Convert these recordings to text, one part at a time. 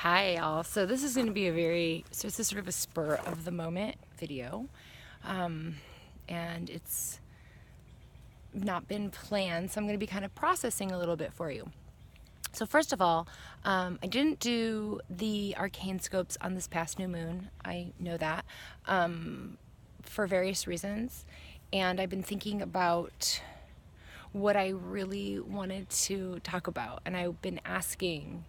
Hi all. So this is going to be it's a sort of a spur of the moment video. And it's not been planned, so I'm going to be kind of processing a little bit for you. So first of all, I didn't do the arcane scopes on this past new moon. I know that, for various reasons. And I've been thinking about what I really wanted to talk about. And I've been asking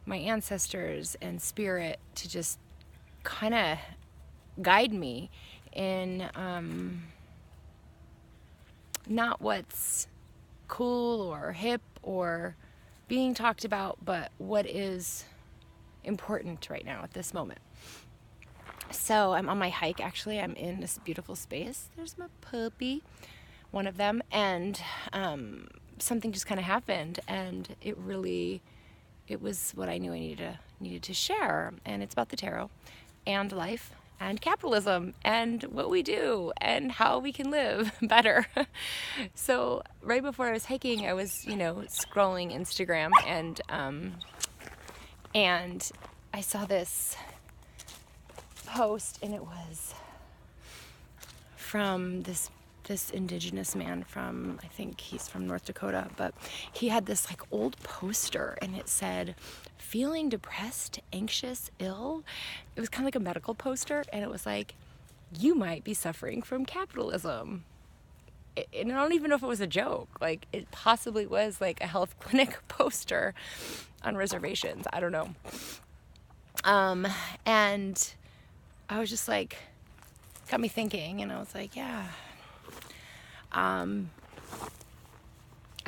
my ancestors and spirit to just kind of guide me in not what's cool or hip or being talked about, but what is important right now at this moment. So I'm on my hike, actually. I'm in this beautiful space. There's my puppy, one of them, and something just kind of happened, and it was what I knew I needed to share. And it's about the tarot and life and capitalism and what we do and how we can live better. So right before I was hiking, I was, scrolling Instagram, and I saw this post, and it was from this indigenous man from, I think he's from North Dakota, but he had this like old poster, and it said, feeling depressed, anxious, ill. It was kind of like a medical poster, and it was like, you might be suffering from capitalism. And I don't even know if it was a joke. Like, it possibly was like a health clinic poster on reservations. I don't know. And I was just like, got me thinking, and I was like, yeah. I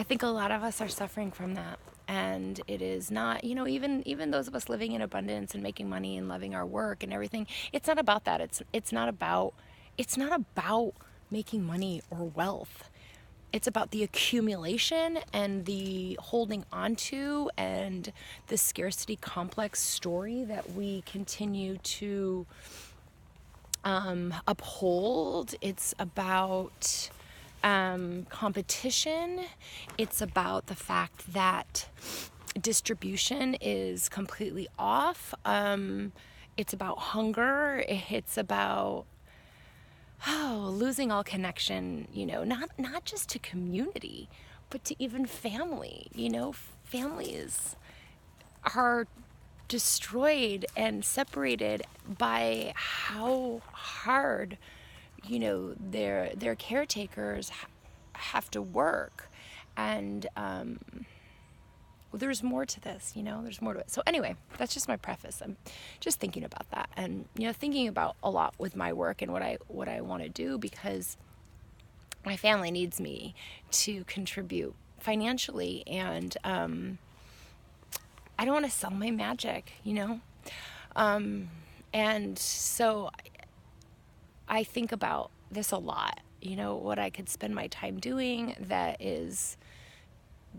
think a lot of us are suffering from that, and it is not, even those of us living in abundance and making money and loving our work and everything. It's not about that. It's not about making money or wealth. It's about the accumulation and the holding onto and the scarcity complex story that we continue to uphold. It's about competition. It's about the fact that distribution is completely off. It's about hunger. It's about losing all connection, not just to community, but to even family. Families are destroyed and separated by how hard their caretakers have to work. And there's more to this, there's more to it. So anyway, that's just my preface. I'm just thinking about that, and thinking about a lot with my work and what I want to do, because my family needs me to contribute financially, and I don't want to sell my magic, and so I think about this a lot, what I could spend my time doing that is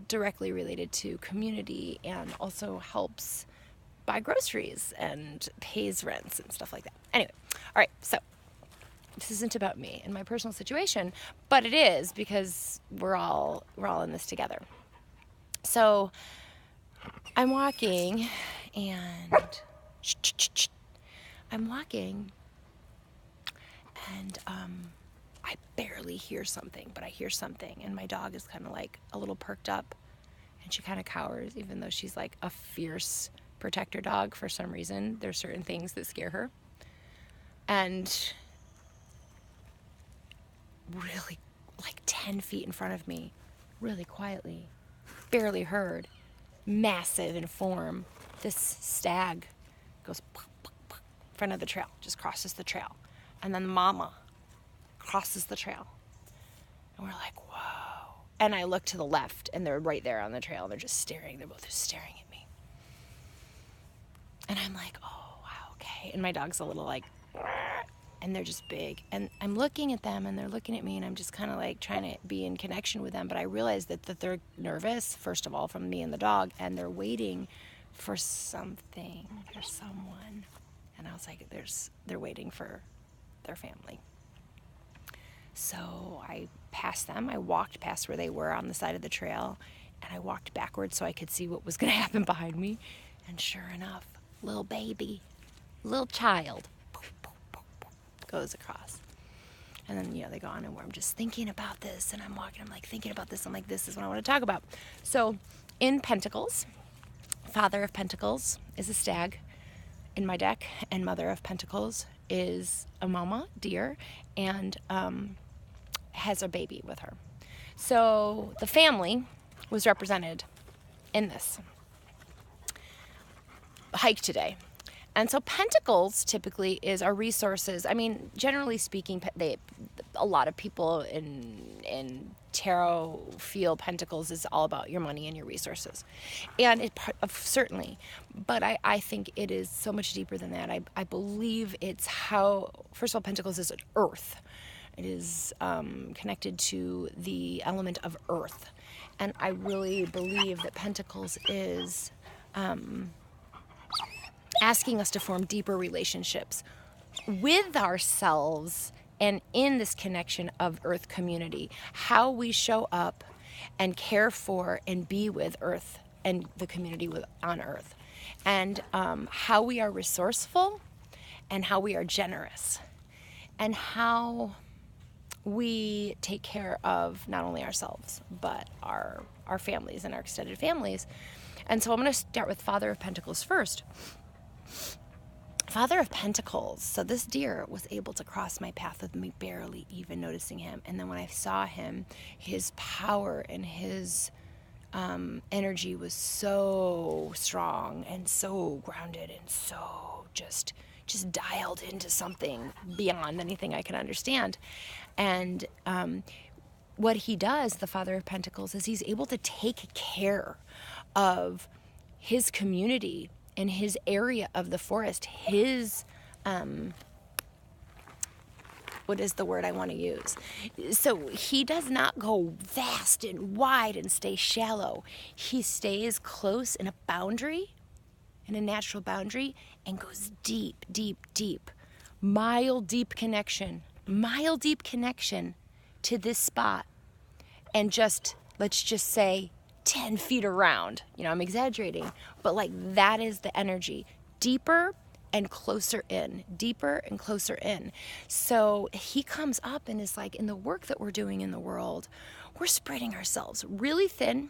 directly related to community and also helps buy groceries and pays rents and stuff like that. Anyway, all right, so this isn't about me and my personal situation, but it is, because we're all in this together. So I'm walking, and I barely hear something, but I hear something, and my dog is kind of like a little perked up, and she kind of cowers, even though she's like a fierce protector dog. For some reason, there's certain things that scare her. And really, like 10 feet in front of me, really quietly, barely heard, massive in form, this stag goes in front of the trail, just crosses the trail. And then mama crosses the trail. And we're like, whoa. And I look to the left, and they're right there on the trail. They're just staring. They're both just staring at me. And I'm like, oh, wow, okay. And my dog's a little like, and they're just big. And I'm looking at them, and they're looking at me, and I'm just kind of like trying to be in connection with them. But I realize that they're nervous, first of all, from me and the dog, and they're waiting for something or someone. And I was like, they're waiting for their family. So I passed them. I walked past where they were on the side of the trail, and I walked backwards so I could see what was going to happen behind me. And sure enough, little baby, little child, goes across. And then, they go on, and I'm just thinking about this, and I'm walking, I'm like thinking about this, I'm like, this is what I want to talk about. So in Pentacles, Father of Pentacles is a stag in my deck, and Mother of Pentacles is a mama deer, and has a baby with her. So the family was represented in this hike today. And so Pentacles typically is our resources. I mean, generally speaking, a lot of people in tarot feel Pentacles is all about your money and your resources. And certainly, but I think it is so much deeper than that. I believe it's how, first of all, Pentacles is earth. It is connected to the element of earth. And I really believe that Pentacles is asking us to form deeper relationships with ourselves and in this connection of earth community, how we show up and care for and be with earth and the community on earth, and how we are resourceful and how we are generous, and how we take care of not only ourselves but our families and our extended families. And so I'm going to start with Father of Pentacles first. Father of Pentacles. So this deer was able to cross my path with me barely even noticing him. And then when I saw him, his power and his energy was so strong and so grounded and so just dialed into something beyond anything I can understand. And what he does, the Father of Pentacles, is he's able to take care of his community in his area of the forest, his, what is the word I want to use? So he does not go vast and wide and stay shallow. He stays close in a boundary, in a natural boundary, and goes deep, deep, deep. Mile deep connection to this spot. And let's just say 10 feet around. I'm exaggerating, but like that is the energy. Deeper and closer in. So he comes up and is like, in the work that we're doing in the world, we're spreading ourselves really thin,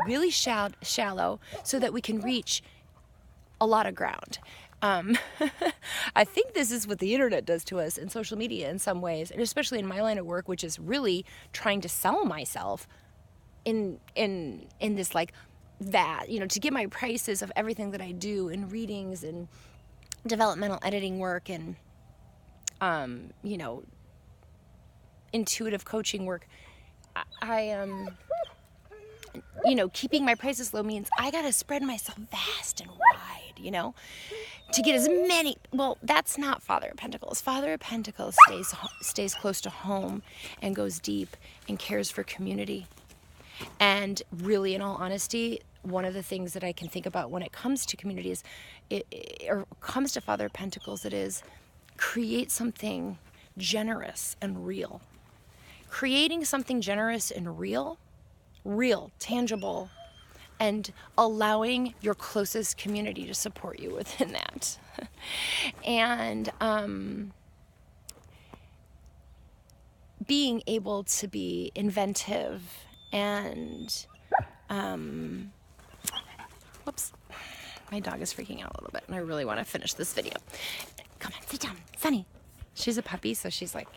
really shallow, so that we can reach a lot of ground. I think this is what the internet does to us and social media in some ways, and especially in my line of work, which is really trying to sell myself in this like that, to get my prices of everything that I do in readings and developmental editing work and intuitive coaching work. I am keeping my prices low means I gotta spread myself vast and wide, to get as many. Well, that's not Father of Pentacles. Father of Pentacles stays close to home and goes deep and cares for community. And really, in all honesty, one of the things that I can think about when it comes to communities, or comes to Father of Pentacles, it is create something generous and real. Creating something generous and real, tangible, and allowing your closest community to support you within that. And being able to be inventive and whoops, my dog is freaking out a little bit and I really want to finish this video. Come on, sit down, Sunny. She's a puppy, so she's like,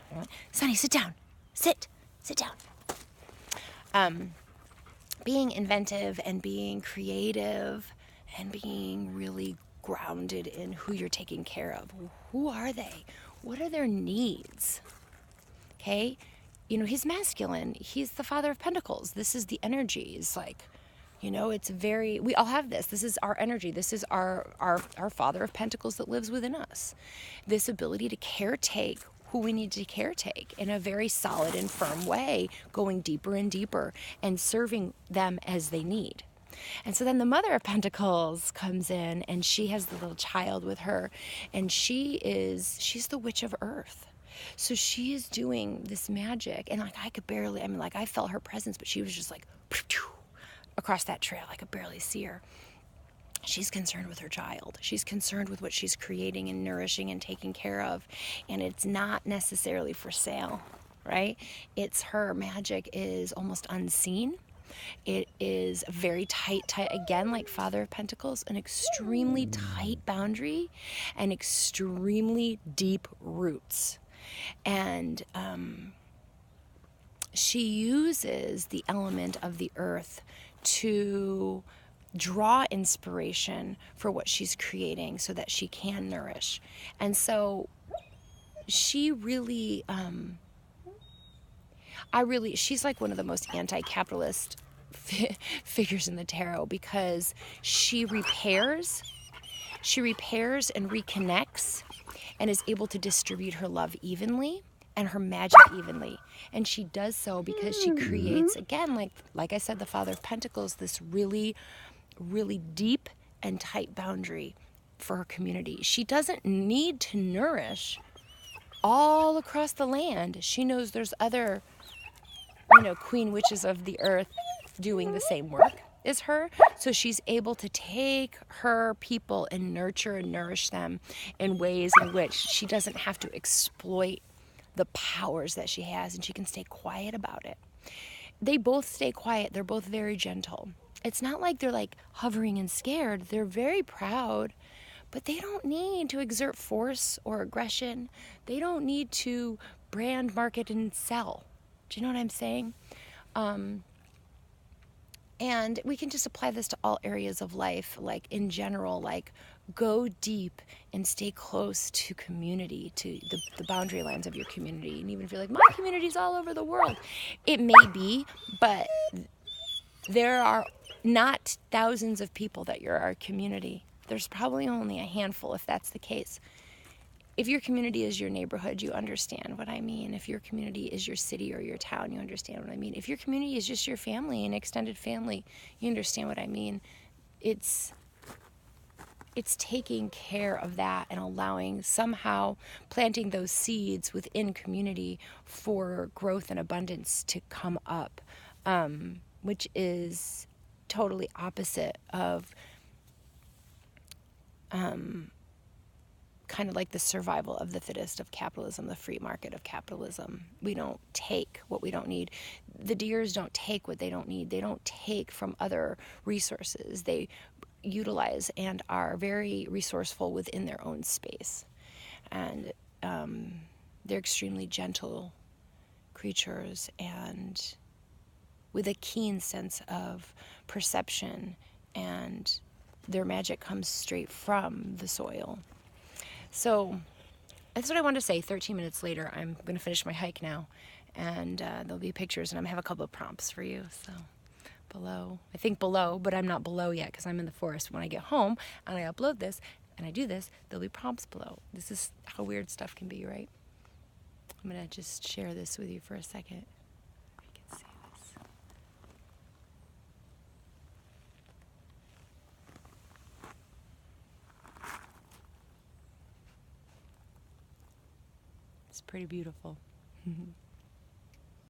Sunny, sit down. Sit down. Being inventive and being creative and being really grounded in who you're taking care of. Who are they? What are their needs? Okay? He's masculine. He's the Father of Pentacles. This is the energy. It's like, it's very, we all have this. This is our energy. This is our Father of Pentacles that lives within us. This ability to caretake who we need to caretake in a very solid and firm way, going deeper and deeper and serving them as they need. And so then the Mother of Pentacles comes in and she has the little child with her, and she's the Witch of Earth. So she is doing this magic, and I felt her presence, but she was just like across that trail. I could barely see her. She's concerned with her child. She's concerned with what she's creating and nourishing and taking care of. And it's not necessarily for sale, right? It's her magic is almost unseen. It is very tight, again, like Father of Pentacles, an extremely tight boundary and extremely deep roots. And she uses the element of the earth to draw inspiration for what she's creating so that she can nourish. And so she really, she's like one of the most anti-capitalist figures in the tarot, because she repairs and reconnects and is able to distribute her love evenly and her magic evenly. And she does so because she creates, again, like I said, the Father of Pentacles, this really, really deep and tight boundary for her community. She doesn't need to nourish all across the land. She knows there's other, queen witches of the earth doing the same work as her. So she's able to take her people and nurture and nourish them in ways in which she doesn't have to exploit the powers that she has, and she can stay quiet about it. They both stay quiet. They're both very gentle. It's not like they're like hovering and scared. They're very proud, but they don't need to exert force or aggression. They don't need to brand, market, and sell. Do you know what I'm saying? And we can just apply this to all areas of life, like in general, like go deep and stay close to community, to the boundary lines of your community. And even if you're like, my community's all over the world, it may be, but there are not thousands of people that you're our community. There's probably only a handful, if that's the case. If your community is your neighborhood, you understand what I mean. If your community is your city or your town, you understand what I mean. If your community is just your family and extended family, you understand what I mean. It's taking care of that and allowing, somehow planting those seeds within community for growth and abundance to come up, which is totally opposite of kind of like the survival of the fittest of capitalism, the free market of capitalism. We don't take what we don't need. The deers don't take what they don't need. They don't take from other resources. They utilize and are very resourceful within their own space. And they're extremely gentle creatures and with a keen sense of perception, and their magic comes straight from the soil. So that's what I wanted to say. 13 minutes later, I'm going to finish my hike now, and there'll be pictures, and I'm going to have a couple of prompts for you. So below, I think below, but I'm not below yet because I'm in the forest. When I get home and I upload this and I do this, there'll be prompts below. This is how weird stuff can be, right? I'm going to just share this with you for a second. I can see this. It's pretty beautiful.